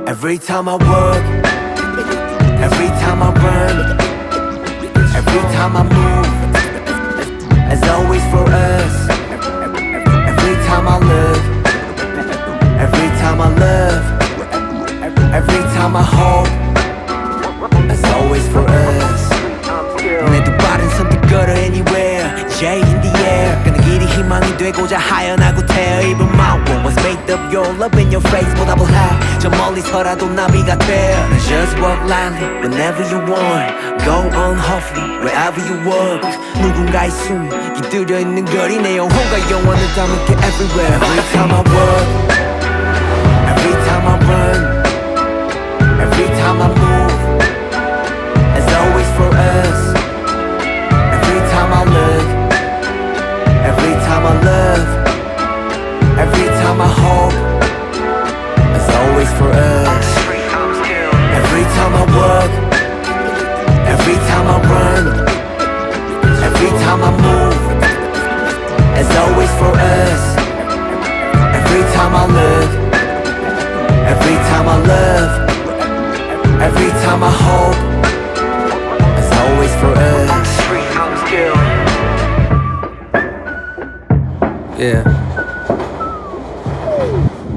Every time I work, every time I run, every time I move, as always for us. Every time I look, every time I love, every time I hope, as always for us. 내 두 발은 선택걸어 anywhere, J in the air. 그는 길이 희망이 되고자 하연하고 태어 입은 my world was made of your love in your face 보답을 해. 저 멀리서라도 나비가 돼. Just walk lightly whenever you want. Go on hopefully wherever you walk. 누군가의 숨이 깃들여 있는 거리 내 영혼과 영원을 담을게 everywhere. Every time I walk, every time I run, every time I move, as always for us. Every time I look, every time I love, every time I hope, as always for us. Every time I work, every time I run, every time I move, as always for us. Every time I look, every time I love, every time I hope, as always for us. Yeah.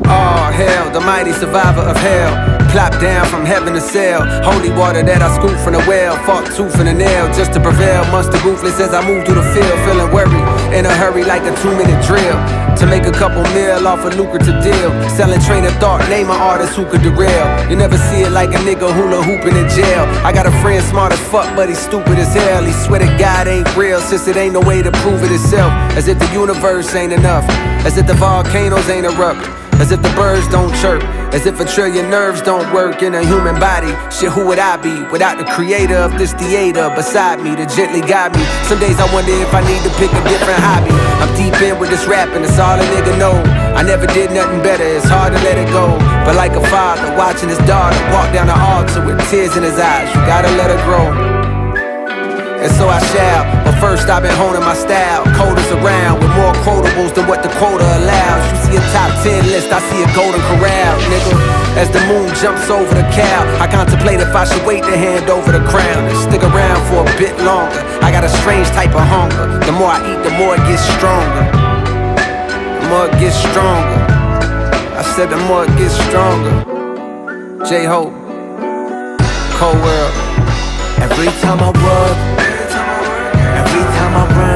Oh hell, the mighty survivor of hell. Plop down from heaven to sail. Holy water that I scooped from the well. Fought tooth and a nail just to prevail. Monster ruthless as I move through the field. Feeling worried, in a hurry like a 2-minute drill. To make a couple mil off a lucrative deal. Selling train of thought, name an artist who could derail. You never see it like a nigga hula hooping in jail. I got a friend smart as fuck, but he's stupid as hell. He swear that God ain't real, since it ain't no way to prove it itself. As if the universe ain't enough. As if the volcanoes ain't erupt. As if the birds don't chirp. As if a trillion nerves don't work in a human body. Shit, who would I be without the creator of this theater beside me to gently guide me? Some days I wonder if I need to pick a different hobby. I'm deep in with this rapping, it's all a nigga know. I never did nothing better, it's hard to let it go. But like a father watching his daughter walk down the altar with tears in his eyes, you gotta let her grow. And so I shall, but first I've been honing my style. Coders around with more quotables than what the quota allows. You see a top 10 list, I see a golden corral, nigga. As the moon jumps over the cow, I contemplate if I should wait to hand over the crown and stick around for a bit longer. I got a strange type of hunger. The more I eat, the more it gets stronger. The more it gets stronger. I said the more it gets stronger. J-Hope, Cold World. Every time I work, every time I run,